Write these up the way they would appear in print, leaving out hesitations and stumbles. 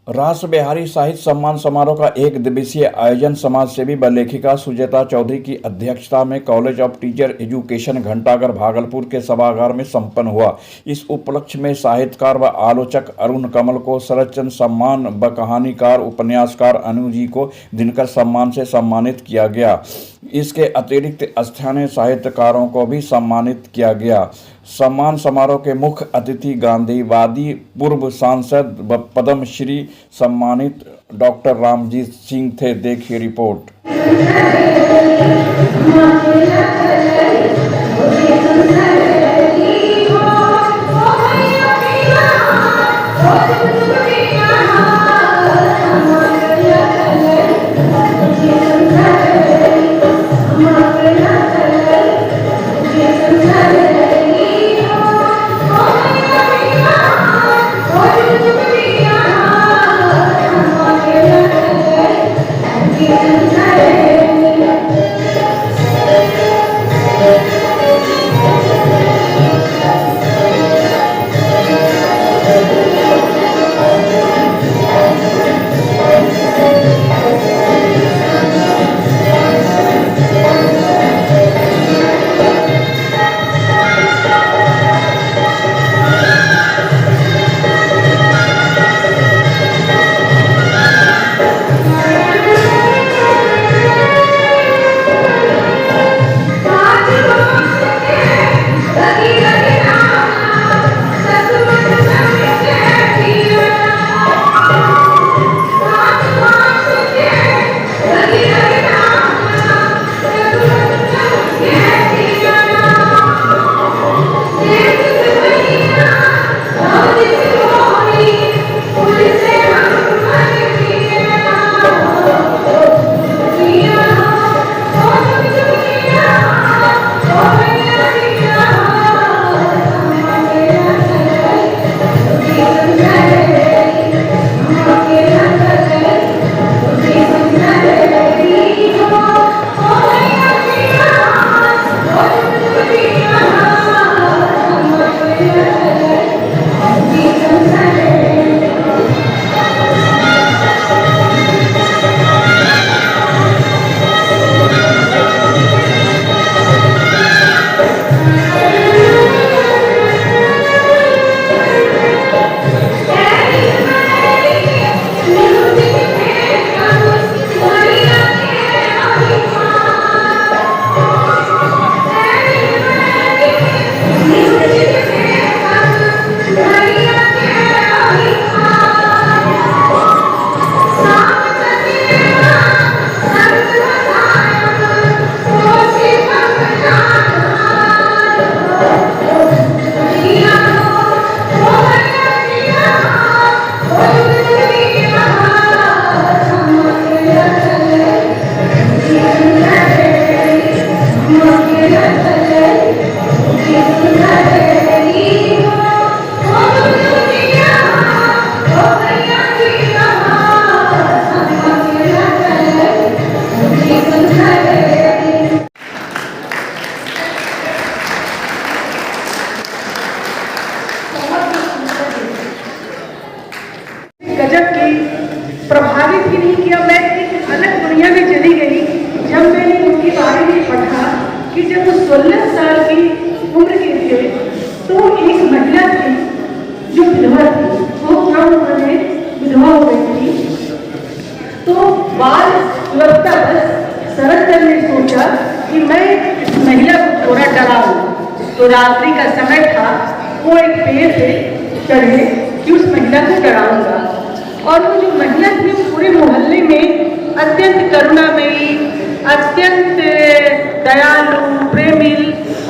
राष्ट्र बिहारी साहित्य सम्मान समारोह का एक दिवसीय आयोजन समाजसेवी व लेखिका सुजेता चौधरी की अध्यक्षता में कॉलेज ऑफ टीचर एजुकेशन घंटाघर भागलपुर के सभागार में संपन्न हुआ। इस उपलक्ष्य में साहित्यकार व आलोचक अरुण कमल को शरदचंद्र सम्मान व कहानीकार उपन्यासकार अनु जी को दिनकर सम्मान से सम्मानित किया गया। इसके अतिरिक्त स्थानीय साहित्यकारों को भी सम्मानित किया गया। सम्मान समारोह के मुख्य अतिथि गांधीवादी पूर्व सांसद व पद्मश्री सम्मानित डॉक्टर रामजीत सिंह थे। देखिए रिपोर्ट। गजब की प्रभावित ही नहीं किया। मैं एक अलग दुनिया में चली गई जब मैंने उनके बारे में पढ़ा कि जब वो 16 साल की उम्र के थे तो एक महिला थी जो विधवा थी, वो कम उम्र में विधवा हो गई थी। तो बाल सुलभता बस शरदचंद्र ने सोचा कि मैं इस महिला को थोड़ा डराऊं। तो रात्रि का समय था, वो एक पेड़ पे चढ़े कि उस महिला को डराऊंगा। और वो जो महिला थी वो पूरे मोहल्ले में अत्यंत करुणामयी, अत्यंत दयालु, प्रेमिल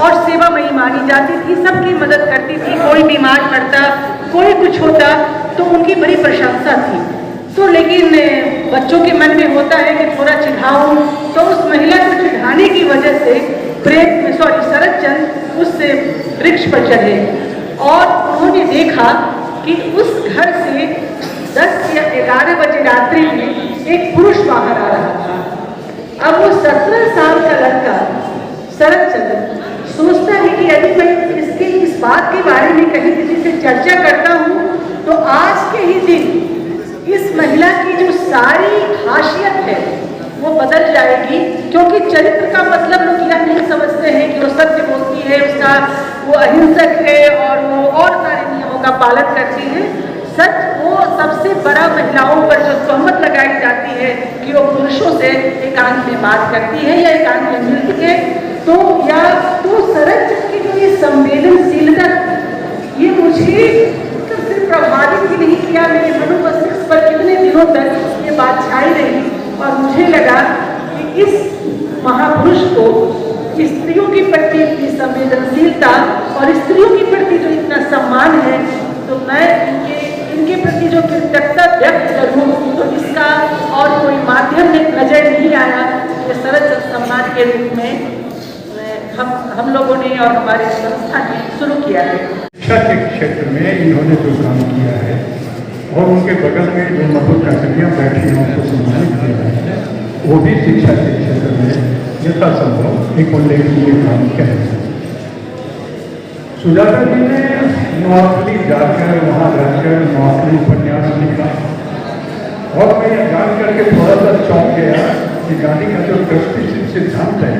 और सेवामयी मानी जाती थी। सबकी मदद करती थी, कोई बीमार पड़ता, कोई कुछ होता तो उनकी बड़ी प्रशंसा थी। तो लेकिन बच्चों के मन में होता है कि थोड़ा चिढ़ाऊं, तो उस महिला को चिढ़ाने की वजह से शरदचंद्र उस वृक्ष पर चढ़े और उन्होंने देखा कि उस घर से 10 या 11 बजे रात्रि में एक पुरुष बाहर आ रहा था। अब वो 17 साल का लड़का शरदचंद्र सोचता है कि यदि मैं इसके इस बात के बारे में कहीं किसी से चर्चा करता हूँ तो आज के ही दिन इस महिला की जो सारी खासियत है वो बदल जाएगी, क्योंकि चरित्र का मतलब लोग यह नहीं समझते हैं कि वो सत्य बोलती है, उसका वो अहिंसक है और वो और सारे नियमों का पालन करती है। सच वो सबसे बड़ा महिलाओं पर जो तोहमत लगाई जाती है कि वो पुरुषों से एकांत में बात करती है या एकांत में मिलती है, तो या तो शरद की जो ये संवेदनशीलता, ये मुझे सिर्फ प्रभावित ही नहीं किया, मेरे मनोमस्तिष्क पर कितने दिनों तक ये बात छाई रही और मुझे लगा कि इस महापुरुष को स्त्रियों के प्रति इतनी संवेदनशीलता और स्त्रियों के प्रति जो इतना सम्मान है, तो मैं इनके प्रति जो कृतज्ञता व्यक्त करूँ, तो इसका और कोई माध्यम में नजर नहीं आया। ये शरद सम्मान के रूप में हम लोगों ने और हमारी संस्था ने शुरू किया है। शिक्षा के क्षेत्र में इन्होंने जो काम किया है और उनके बगल में जो मधुकन्या बैठी हैं उनको सम्मानित किया है, वो भी शिक्षा के क्षेत्र में यथासंभव एक उल्लेखनीय काम किया है। सुजाता जी ने नौकरी जाकर वहाँ रहकर नौकरी उपन्यास लिखा और मैं यह जान करके थोड़ा सा चौंक गया कि गांधी का जो ट्रस्टीशिप सिद्धांत है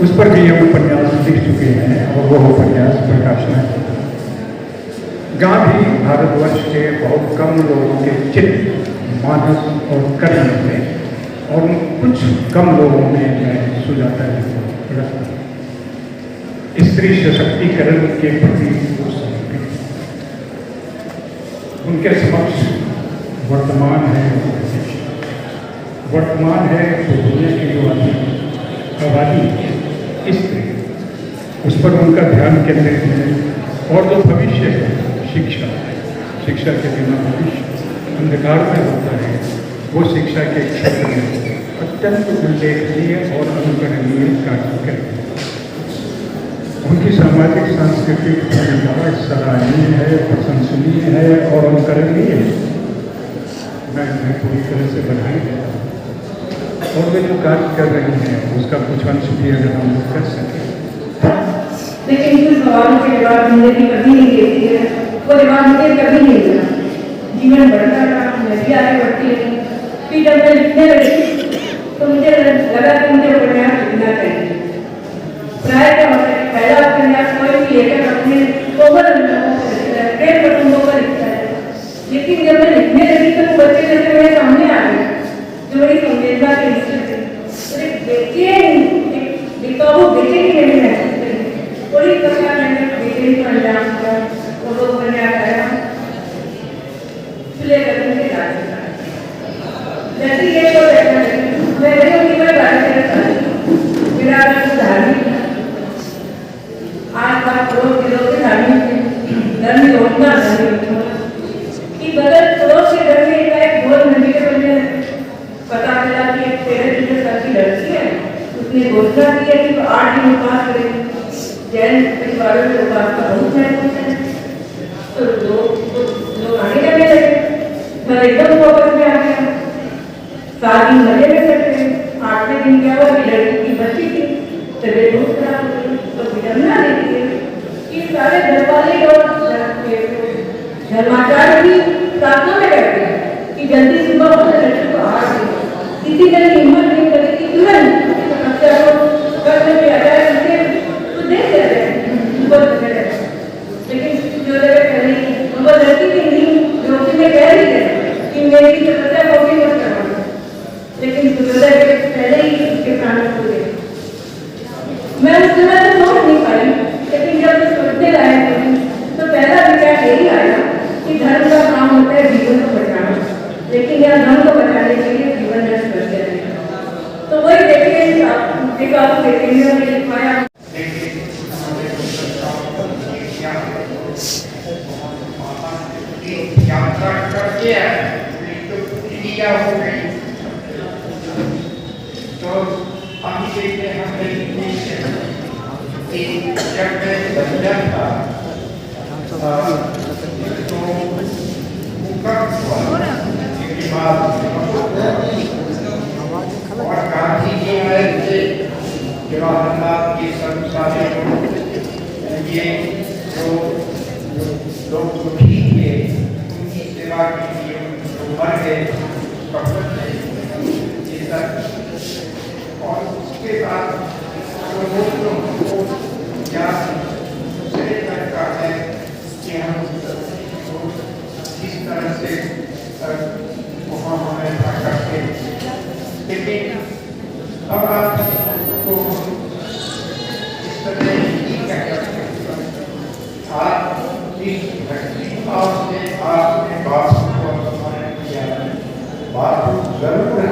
उस पर भी ये उपन्यास लिख चुके हैं और वह उपन्यास प्रकाशन है। गांधी भारतवर्ष के बहुत कम लोगों के चित्त, मानस और कर्म थे और उन कुछ कम लोगों में मैं सुजाता जी को रखता हूँ। स्त्री सशक्तिकरण के प्रति उनके समक्ष वर्तमान है तो दुनिया की जो आबादी स्त्री, उस पर उनका ध्यान केंद्रित है और जो भविष्य है शिक्षा के बिना भविष्य अंधकार में होता है, वो शिक्षा के क्षेत्र में अत्यंत उल्लेखनीय और अनुकरणीय कार्य करते हैं। उनकी सामाजिक सांस्कृतिक भूमिका सराहनीय है, प्रशंसनीय है और अनुकरणीय है। मैं उन्हें पूरी तरह से बधाई देता हूँ और वे जो कार्य कर रही हैं उसका कुछ अंश भी अगर हम लोग कर सकें। लेकिन कुछ सवालों के जवाब जिंदगी कभी नहीं देती है, वो जवाब मुझे कभी नहीं मिला। जीवन बढ़ता रहा, मैं भी आगे बढ़ती रही। फिर जब मैं लिखने लगी तो मुझे लगा कि मुझे उपन्यास लिखना चाहिए। प्राय का मतलब पहला उपन्यास कोई भी लेकर अपने कोमल अनुभवों को लिखता है, प्रेम प्रसंगों पर लिखता है। लेकिन जब मैं लिखने लगी तो वो बच्चे जैसे मेरे सामने आ गए जो मेरी संवेदना के हिस्से थे। तो एक बेकाबू बेचैनी मैंने महसूस करी। पूरी तरह मैंने बेचैनी को अंजाम दिया और वो उपन्यास आया खुले कदम के रास्ते पर। जैसे ये तो बैठा है, मैं नहीं मैं बात करता हूँ। मेरा धार्मिक आज बात पड़ोस के लोग धार्मिक धर्म रोकना कि बगल पड़ोस के घर में एक ढोल नदी के बने पता चला कि एक 13 साल की लड़की है, उसने घोषणा की है कि 8 दिन उपवास करेगी। जैन परिवारों में उपवास का बहुत महत्व है, तो लोग आने लगे मैं एकदम फोकस में आ गया। 7 दिन मजे में करते, 8वें दिन क्या हुआ कि लड़की की बच्ची थी, तबीयत बहुत खराब हो गई, तो विडम्बना देखी है कि सारे घर वाले और धर्माचार्य भी प्रार्थना में करते हैं कि जल्दी सुबह हो लड़की को आहार दे। किसी ने हिम्मत नहीं करी कि तुरंत समस्या को करने में आ जाए, तो देख लेते हैं ऊपर चले जाए। लेकिन जो जगह कह रही वो लड़की की नहीं, जो मैं कह रही है कि मेरी समस्या को भी मत करवाना, लेकिन सूर्योदय के पहले ही उसके प्राण खो गए। मैं उस समय तो सोच नहीं पाई, लेकिन जब मैं सोचने लायक हुई तो पहला विचार यही आया कि धर्म का काम होता है जीवन को बचाना, लेकिन यह धर्म को बचाने के लिए जीवन नष्ट कर दिया है। तो वही देखिए आप देखेंगे मैंने लिखवाया यात्रा करके क्रिया हो गई। तो हम देखते हैं जब मैं बच्चा था तो और गांधी जी आए थे, जवाहरलाल के संसाधे ये जो लोग दुखी थे उनकी सेवा के लिए मर गए कफन में ये तक, और उसके बाद जो दोस्तों को ज्ञान दूसरे तरह का है कि हम इस तरह से वहाँ हमें था करते, लेकिन अब आपको इस तरह ही क्या करते आप इस भक्ति भाव से आपने बात को सम्मान किया, बात जरूर है